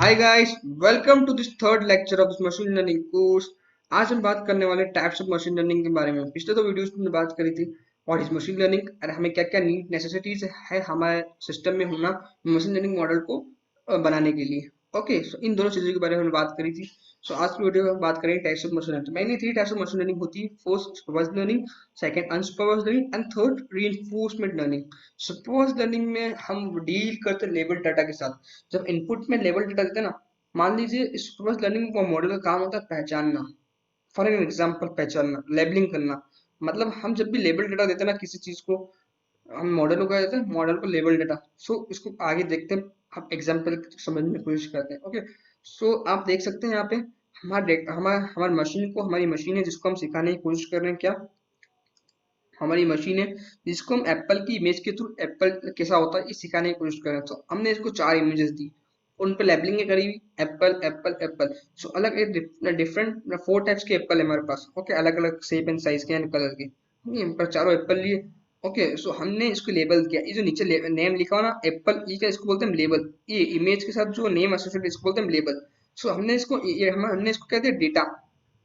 Hi guys, welcome to this third lecture of machine learning course. आज हम बात करने वाले टाइप्स ऑफ मशीन लर्निंग के बारे में। पिछले दो वीडियोस में हमने बात करी थी व्हाट इज मशीन लर्निंग और हमें क्या क्या नीड नेसेसिटीज है हमारे सिस्टम में होना मशीन लर्निंग मॉडल को बनाने के लिए। ओके, सो इन दोनों चीजों के बारे में हमने बात करी थी। सो आज की वीडियो में हम बात करेंगे types of machine learning. Mainly three types of machine learning होती है। First supervised learning, second unsupervised learning and third reinforcement learning. Supervised learning में हम डील करते हैं लेबल डाटा के साथ। जब इनपुट में लेबल डाटा देते हैं ना, मान लीजिए सुपरवाइज्ड लर्निंग का मॉडल का काम होता है पहचानना। फॉर एन एग्जाम्पल, पहचानना, लेबलिंग करना। मतलब हम जब भी लेबल डाटा देते हैं ना किसी चीज को, हम मॉडल को क्या देते हैं, मॉडल को लेबल डाटा। सो इसको आगे देखते हैं, हम एग्जाम्पल समझने की कोशिश करते हैं। ओके, सो आप देख सकते हैं यहाँ पे हमारी मशीन को, हमारी मशीन है जिसको हम सिखाने की कोशिश कर रहे हैं। क्या हमारी मशीन है जिसको हम एप्पल की इमेज के थ्रू एप्पल कैसा होता है ये सिखाने की कोशिश कर रहे हैं। तो हमने इसको चार इमेजेस दी, उन पे लेबलिंग करी हुई एप्पल एप्पल एप्पल। सो अलग एक डिफरेंट फोर टाइप्स के एप्पल है हमारे पास। ओके, अलग अलग शेप एंड साइज के एंड कलर के। हम पर चारों एप्पल लिए। ओके, सो हमने इसको लेबल किया। ये जो नीचे नेम लिखा हुआ ना एप्पल, ये क्या इसको बोलते हैं लेबल। ये इमेज के साथ जो नेम एसोसिएटेड इसको बोलते हैं लेबल। सो हमने इसको हमने इसको कहते हैं डेटा।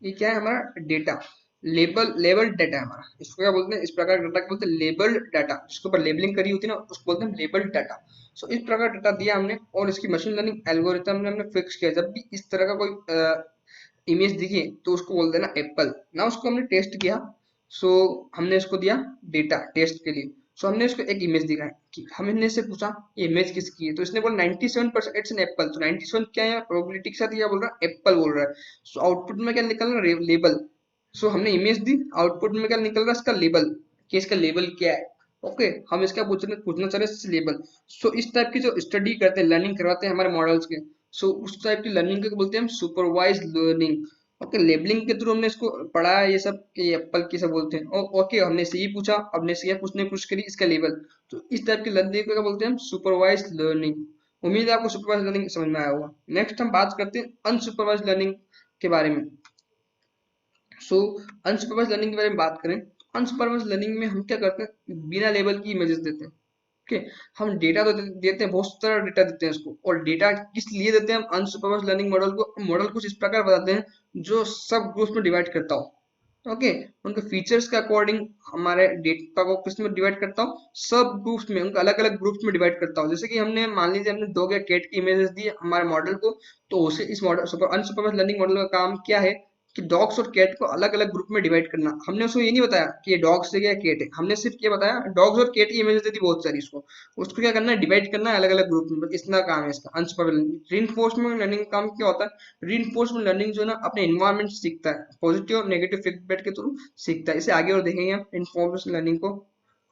ये क्या है हमारा डेटा, लेबल लेबल डाटा है हमारा। इसको क्या बोलते हैं, इस प्रकार डाटा को बोलते हैं लेबल डाटा। जिसके ऊपर लेबलिंग करी होती है ना उसको बोलते हैं लेबल डाटा। सो इस प्रकार डाटा दिया हमने और इसकी मशीन लर्निंग एल्गोरिथम ने हमने फिक्स किया। जब भी इस तरह का कोई इमेज दिखे तो उसको बोल देना एप्पल ना। उसको हमने टेस्ट किया। सो हमने इसको दिया डेटा टेस्ट के लिए। सो हमने इसको एक इमेज दिखाई कि हमने इससे पूछा ये इमेज किसकी है, तो इसने बोला 97% इट्स एन एप्पल। तो 97 क्या है, प्रोबेबिलिटी के साथ क्या बोल रहा है, एप्पल बोल रहा है। सो आउटपुट में क्या निकल रहा है, लेबल। सो हमने इमेज दी, आउटपुट में क्या निकल रहा है, इसका लेबल, कि इसका लेबल क्या है। ओके, हम इसका पूछना चाह रहे हैं लेबल। सो इस टाइप की जो स्टडी करते हैं, लर्निंग करवाते हैं हमारे मॉडल्स के, सो उस टाइप की लर्निंग को बोलते हैं हम सुपरवाइज लर्निंग। ओके, लेबलिंग के थ्रू हमने इसको पढ़ा है ये सब कि एप्पल किसे बोलते हैं। ओके, हमने से ही पूछा, हमने से यह पूछने की कोशिश करी इसका लेबल। तो इस टाइप की लर्निंग को क्या बोलते हैं हम, सुपरवाइज लर्निंग। उम्मीद है आपको सुपरवाइज लर्निंग समझ में आया होगा। नेक्स्ट हम बात करते हैं अनसुपरवाइज लर्निंग के बारे में। सो अनसुपरवाइज लर्निंग के बारे में बात करें तो अनसुपरवाइज लर्निंग में हम क्या करते हैं, बिना लेबल की इमेजेस देते हैं। ओके, हम डेटा तो देते हैं, बहुत सारा डेटा देते हैं इसको। और डेटा किस लिए देते हैं हम अनसुपरवाइज लर्निंग मॉडल को, मॉडल कुछ इस प्रकार बताते हैं जो सब ग्रुप्स में डिवाइड करता हो। ओके, उनके फीचर्स के अकॉर्डिंग हमारे डेटा को किस में डिवाइड करता हूँ, सब ग्रुप्स में, उनके अलग अलग ग्रुप्स में डिवाइड करता हूँ। जैसे कि हमने मान लीजिए हमने डॉग या कैट की इमेजेस दी हमारे मॉडल को, तो उसे इस model super unsupervised learning model का काम क्या है कि डॉग्स और कैट को अलग अलग ग्रुप में डिवाइड करना। हमने उसको ये नहीं बताया कि ये डॉग्स है या कैट है, हमने सिर्फ ये बताया डॉग्स और कैट की इमेजेस दे दी बहुत सारी। उसको उसको क्या करना है, डिवाइड करना है अलग अलग ग्रुप में। बस इतना काम है इसका अनसुपरवाइज्ड लर्निंग। रीइंफोर्समेंट लर्निंग का काम क्या होता है, रीइंफोर्समेंट लर्निंग जो है ना अपने एनवायरनमेंट से सीखता है, पॉजिटिव और नेगेटिव फीडबैक के थ्रू सीखता है। इसे आगे और देखेंगे हम इन्फॉर्मेशन लर्निंग को।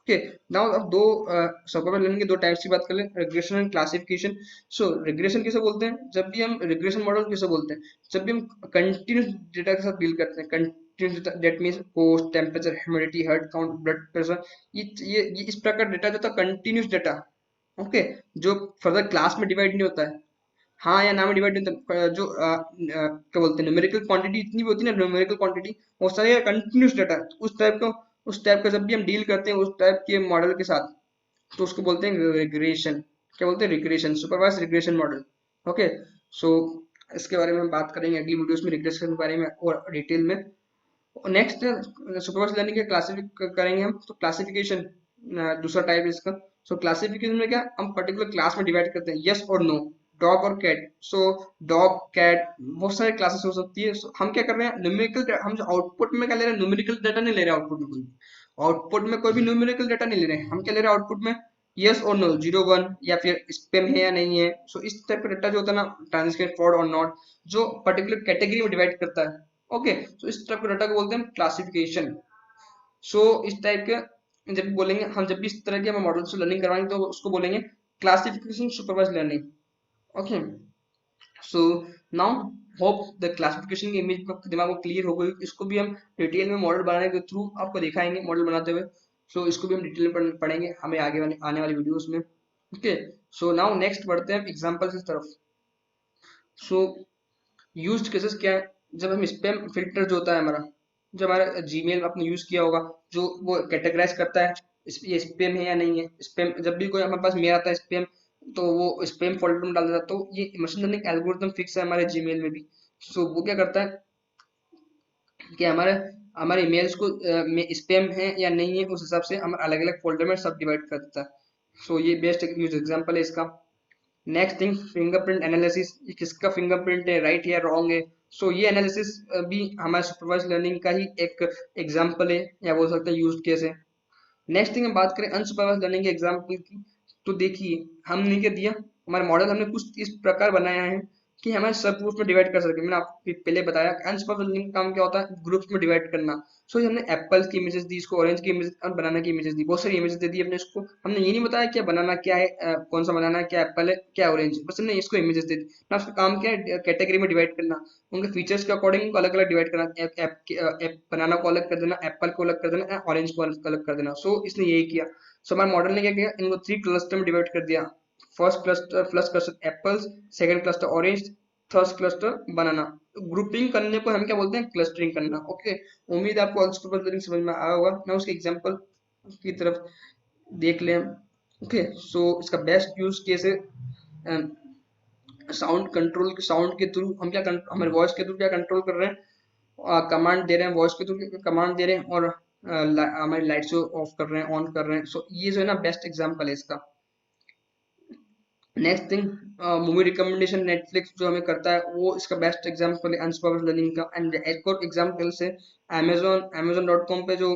ओके, नाउ अब दो सुपरवाइज्ड लर्निंग के दो टाइप्स की बात कर लें, regression and classification. So regression किसे बोलते हैं, जब भी हम रिग्रेशन मॉडल किसे बोलते हैं, जब भी हम कंटिन्यूस डेटा के साथ डील करते हैं। Continuous data that means post, temperature, humidity, heart count, blood pressure. ये इस प्रकार डेटा जो था कंटिन्यूस डेटा। ओके, जो फर्दर क्लास में डिवाइड नहीं होता है। हाँ या ना में डिवाइड नहीं होता जो क्या बोलते हैं, न्यूमेरिकल क्वांटिटी इतनी भी होती है ना, न्यूमेरिकल क्वांटिटी वो सारे कंटिन्यूस डाटा। उस टाइप का जब भी हम डील करते हैं उस टाइप के मॉडल के साथ, तो उसको बोलते हैं रिग्रेशन। क्या बोलते हैं, regression, supervise regression model. Okay, so इसके बारे में हम बात करेंगे अगली वीडियोस में, रिग्रेशन के बारे में और डिटेल में। नेक्स्ट सुपरवाइज लर्निंग के क्लासिफिक करेंगे हम, तो क्लासिफिकेशन दूसरा टाइप है इसका। सो क्लासिफिकेशन में क्या, हम पर्टिकुलर क्लास में डिवाइड करते हैं, यस और नो, डॉग और कैट। सो डॉग कैट बहुत सारे क्लासेस हो सकती है। So, हम क्या कर रहे हैं, न्यूमेरिकल, हम जो आउटपुट में क्या ले रहे हैं, न्यूमेरिकल डाटा नहीं ले रहे हैं। आउटपुट में कोई भी न्यूमेरिकल डाटा नहीं ले रहे हैं। हम क्या ले रहे हैं आउटपुट में, यस और नो, जीरो वन, या फिर स्पेम है या नहीं है। सो इस टाइप का डाटा जो होता है ना, ट्रांजिशन फ्रॉड और नॉट, जो पर्टिकुलर कैटेगरी में डिवाइड करता है। ओके, तो इस टाइप के डाटा को बोलते हैं क्लासिफिकेशन। सो इस टाइप के जब भी बोलेंगे हम, जब भी इस तरह के हम मॉडल से लर्निंग करवाएंगे तो उसको बोलेंगे classification supervise learning. Okay, so now hope the classification की इमेज आपके दिमाग में क्लियर हो गई। इसको भी हम डिटेल में मॉडल बनाने के थ्रू आपको दिखाएंगे मॉडल बनाते हुए। सो इसको भी हम डिटेल में पढ़ेंगे हमें आगे वाले आने वाली वीडियोस में। ओके, सो नाउ नेक्स्ट बढ़ते हैं एग्जांपल्स की तरफ। सो यूज्ड केसेस क्या है, जब हम स्पैम फिल्टर जो होता है हमारा, जो हमारा जीमेल आपने यूज किया होगा, जो वो कैटेगराइज करता है ये स्पैम है या नहीं है। स्पैम जब भी कोई हमारे पास मेल आता है स्पैम, तो वो स्पैम फोल्डर में डाल देता है। तो ये मशीन लर्निंग एल्गोरिथम फिक्स है हमारे जीमेल में भी। सो वो क्या करता है कि हमारे हमारे ईमेल्स को में स्पैम है या नहीं है, उस हिसाब से हम अलग अलग फोल्डर में सब डिवाइड कर देता है। सो ये बेस्ट यूज एग्जांपल है इसका। नेक्स्ट थिंग, फिंगरप्रिंट एनालिसिस, किसका फिंगरप्रिंट है, राइट या रॉन्ग है। सो ये एनालिसिस भी हमारे सुपरवाइज लर्निंग का ही एक एग्जांपल है, या बोल सकते हैं यूज केस है। नेक्स्ट थिंग हम बात करें अनसुपरवाइज लर्निंग के एग्जांपल की, तो देखिए हमने क्या दिया, हमारा मॉडल हमने कुछ इस प्रकार बनाया है कि हमारे सब ग्रुप्स में डिवाइड कर सके। मैंने आपको पहले बताया कि अनसुपरवाइज लर्निंग का काम क्या होता है, ग्रुप्स में डिवाइड करना। सो हमने एप्पल्स की इमेजेस दी, इसको ऑरेंज की इमेजेस और बनाना की इमेजेस दी, बहुत सारी इमेजेस दे दी हमने इसको। हमने ये नहीं बताया क्या बनाना क्या है, कौन सा बनाना है, क्या एप्पल है क्या ऑरेंज, बस हमने इसको इमेजेस दे दी ना। उसका काम क्या है, कैटेगरी में डिवाइड करना, उनके फीचर्स के अकॉर्डिंग उनको अलग अलग डिवाइड करना। ऐप बनाना को अलग कर देना, एप्पल को अलग कर देना, ऑरेंज को अलग कर देना। सो इसने यही किया। सो हमारे मॉडल ने क्या किया, इनको 3 क्लस्टर में डिवाइड कर दिया। First cluster apples, second cluster orange, third cluster banana. Grouping करने को हम क्या बोलते हैं, क्लस्टरिंग करना। ओके, उम्मीद है आपको ऑल समझ में आया होगा। मैं उसके एग्जांपल की तरफ देख लें। ओके, सो इसका बेस्ट यूज केस है साउंड कंट्रोल। साउंड के थ्रू हम क्या हमारे वॉइस के थ्रू क्या कंट्रोल कर रहे हैं, कमांड दे रहे हैं, वॉइस के थ्रू कमांड दे रहे हैं, और हमारी लाइट्स को ऑफ कर रहे हैं, ऑन कर रहे हैं। सो ये जो है ना बेस्ट एग्जांपल है इसका। Next thing, movie recommendation Netflix जो हमें करता है, वो इसका बेस्ट एग्जांपल है अनसुपरवाइज्ड लर्निंग का। एंड एक और एग्जांपल से amazon.com पे जो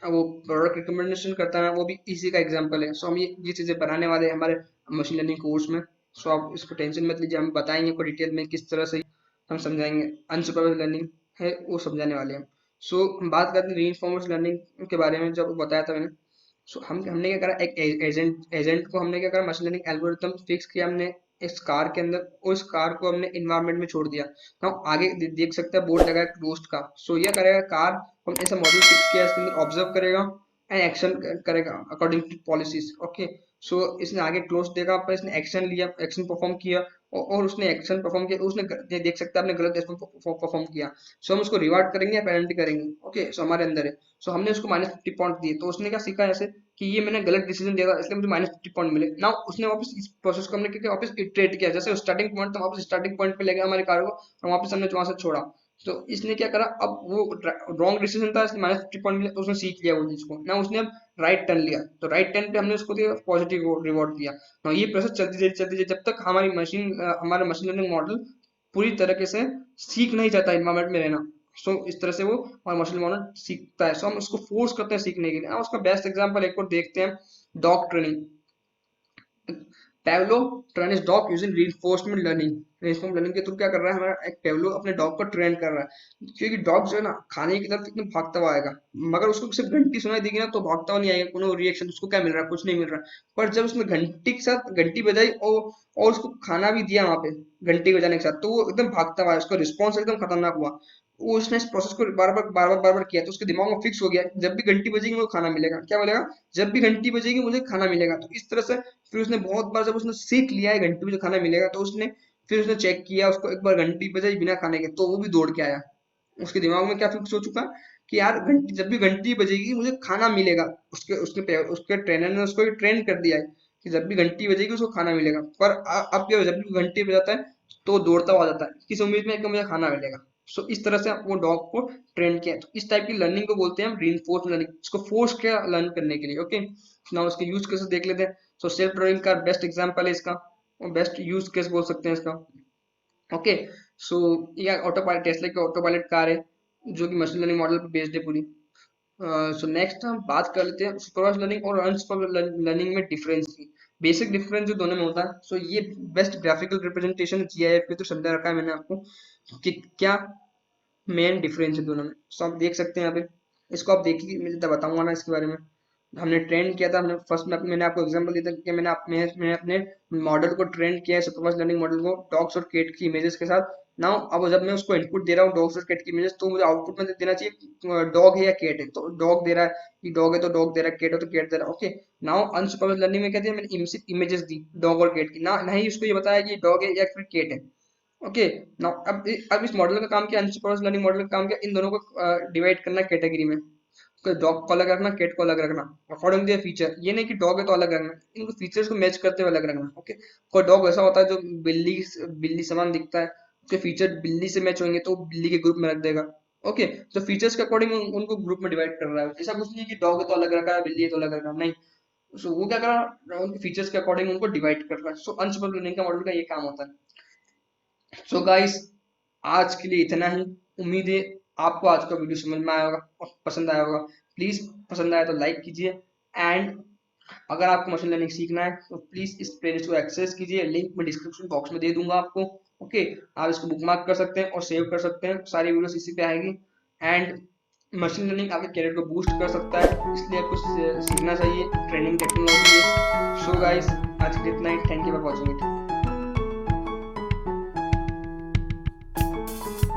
वो प्रोडक्ट रिकमेंडेशन करता है, वो भी इसी का एग्जांपल है। सो हम ये चीजें बनाने वाले हैं हमारे मशीन लर्निंग कोर्स में। सो आप इसको टेंशन मत लीजिए, हम बताएंगे को डिटेल में किस तरह से हम समझाएंगे। अनसुपरवाइज्ड लर्निंग है वो समझाने वाले हैं। सो हम बात करते हैं रीइंफोर्स्ड लर्निंग के बारे में, जब बताया था मैंने। सो हमने क्या करा, एक एजेंट एजेंट को हमने क्या करा, मशीन लर्निंग एल्गोरिथम फिक्स किया हमने इस कार के अंदर। उस कार को हमने इन्वायरमेंट में छोड़ दिया। तो हम आगे देख सकते हैं बोर्ड लगा है रोस्ट का। सो ये करेगा कार, हम ऐसा मॉड्यूल फिक्स किया, इसके अंदर ऑब्जर्व करेगा एंड एक्शन करेगा अकॉर्डिंग टू पॉलिसीज। ओके, सो इसने आगे क्लोज देखा, पर इसने एक्शन लिया, एक्शन परफॉर्म किया, और उसने एक्शन परफॉर्म किया, उसने देख सकते हैं आपने गलत एक्शन परफॉर्म किया। सो हम उसको रिवार्ड करेंगे या पेनल्टी करेंगे। ओके, सो हमारे अंदर है। सो हमने उसको -50 पॉइंट दिए, तो उसने क्या सीखा ऐसे कि ये मैंने गलत डिसीजन दिया था, इसलिए मुझे -50 पॉइंट मिले ना। उसने वापस इस प्रोसेस को हमने क्या किया, वापस इटरेट किया, जैसे स्टार्टिंग पॉइंट था वापस स्टार्टिंग पॉइंट पे ले गया हमारी कार को, और वापस हमने वहां से छोड़ा। तो इसने क्या करा, अब वो रॉन्ग डिसीजन था, इसलिए -50 पॉइंट मिले, तो उसने सीख लिया वो चीज को ना। उसने अब राइट टर्न लिया, तो राइट टर्न पे हमने उसको दिया पॉजिटिव रिवॉर्ड दिया ना। ये प्रोसेस चलती जब तक हमारी मशीन हमारा मशीन लर्निंग मॉडल पूरी तरीके से सीख नहीं जाता इन्वायरमेंट में रहना। सो इस तरह से वो हमारा मशीन मॉडल सीखता है। सो हम उसको फोर्स करते हैं सीखने के लिए। उसका बेस्ट एग्जांपल एक और देखते हैं, dog training. Pavlov train dog using reinforcement learning. reinforcement learning के थ्रू क्या कर रहा है, हमारा एक पेवलो अपने डॉग को ट्रेन कर रहा है। क्योंकि डॉग जो है ना, खाने की तरफ एकदम भागता हुआ आएगा, मगर उसको सिर्फ घंटी सुनाई देगी ना, तो भागता हुआ नहीं आएगा। कोनो रिएक्शन उसको क्या मिल रहा है, कुछ नहीं मिल रहा। पर जब उसने घंटी के साथ घंटी बजाई और उसको खाना भी दिया वहां पे घंटी बजाने के साथ, तो वो एकदम भागता हुआ है, उसका रिस्पॉन्स एकदम खतरनाक हुआ। वो उसने इस प्रोसेस को बार बार किया, तो उसके दिमाग में फिक्स हो गया, जब भी घंटी बजेगी मुझे खाना मिलेगा। क्या बोलेगा, जब भी घंटी बजेगी मुझे खाना मिलेगा। तो इस तरह से फिर उसने बहुत बार, जब उसने सीख लिया है घंटी मुझे खाना मिलेगा, तो उसने फिर उसने चेक किया, उसको एक बार घंटी बजाई बिना खाने के, तो वो भी दौड़ के आया। उसके दिमाग में क्या फिक्स हो चुका कि यार घंटी, जब भी घंटी बजेगी मुझे खाना मिलेगा। उसके उसके उसके ट्रेनर ने उसको ट्रेन कर दिया है कि जब भी घंटी बजेगी उसको खाना मिलेगा। पर अब क्या, जब भी घंटी बजाता है तो दौड़ता हुआ जाता है, किस उम्मीद में कि मुझे खाना मिलेगा। सो इस तरह से वो डॉग को ट्रेन किया। तो इस टाइप की लर्निंग को बोलते हैं हम रीइंफोर्स लर्निंग, इसको फोर्स किया लर्न करने के लिए। ओके, नाउ इसके यूज केसेस देख लेते हैं। So self driving car best example है इसका, और बेस्ट यूज केस बोल सकते हैं इसका। ओके, सो ये ऑटो पायलट, टेस्ला की ऑटो पायलट कार है, जो कि मशीन लर्निंग मॉडल पर बेस्ड है पूरी। सो नेक्स्ट हम बात कर लेते हैं सुपरवाइज्ड लर्निंग और अनसुपरवाइज्ड लर्निंग में डिफरेंस की। बेसिक डिफरेंस जो दोनों में होता है, सो ये बेस्ट ग्राफिकल रिप्रेजेंटेशन जीआईएफ के तो समझा रखा है मैंने आपको कि क्या मेन डिफरेंस है दोनों में। सो आप देख सकते हैं यहाँ पे, इसको आप देखिए, मैं जितना बताऊंगा ना इसके बारे में। हमने ट्रेन किया था, हमने फर्स्ट में मैंने आपको एग्जांपल दिया था कि मैंने अपने मॉडल को ट्रेन किया है, सुपरवाइज्ड लर्निंग मॉडल को डॉग्स और कैट की इमेजेस के साथ। नाउ अब जब मैं उसको इनपुट दे रहा हूँ डॉग्स और कैट की इमेजेस, तो मुझे आउटपुट में देना चाहिए डॉग है या कैट है। तो डॉग दे रहा है कि डॉग है तो डॉग दे रहा है, कैट है तो कैट दे रहा है। ओके, नाउ अनसुपरवाइज्ड लर्निंग में क्या दिया मैंने, इमेजेस दी डॉग और कैट की, ना नहीं उसको ये बताया कि डॉग है या फिर कैट है। ओके, नाउ अब इस मॉडल का काम क्या, अनसुपरवाइज्ड लर्निंग मॉडल का काम क्या, इन दोनों को डिवाइड करना कैटेगरी में। डॉग को अलग रखना, कैट को अलग रखना अकॉर्डिंग टू फीचर। ये नहीं कि डॉग है तो अलग रखना, इनको फीचर्स को मैच करते हुए अलग रखना। ओके, कोई डॉग ऐसा होता है जो बिल्ली बिल्ली समान दिखता है, उसके फीचर बिल्ली से मैच होंगे तो बिल्ली के ग्रुप में रख देगा। ओके, तो फीचर्स के अकॉर्डिंग उनको ग्रुप में डिवाइड कर रहा है। ऐसा कुछ नहीं है कि डॉग है तो अलग रखा है, बिल्ली है तो अलग रखा है, नहीं। सो वो क्या कर रहा है, उनके फीचर्स के अकॉर्डिंग उनको डिवाइड कर रहा है। सो अनसुपरवाइज्ड लर्निंग का मॉडल का ये काम होता है। सो गाइस, आज के लिए इतना ही। उम्मीद है आपको आज का वीडियो समझ में आया होगा और पसंद आया होगा। प्लीज पसंद आया तो लाइक कीजिए, एंड अगर आपको मशीन लर्निंग सीखना है तो प्लीज इस प्लेलिस्ट को एक्सेस कीजिए, लिंक मैं डिस्क्रिप्शन बॉक्स में दे दूंगा आपको। ओके, आप इसको बुकमार्क कर सकते हैं और सेव कर सकते हैं, सारी वीडियोस इसी पे आएगी। एंड मशीन लर्निंग आपके कैरियर को बूस्ट कर सकता है, इसलिए आपको सीखना चाहिए। ट्रेनिंग टेक्नोलॉजी है। सो गाइस, आज के लिए इतना ही। Thank you for watching it.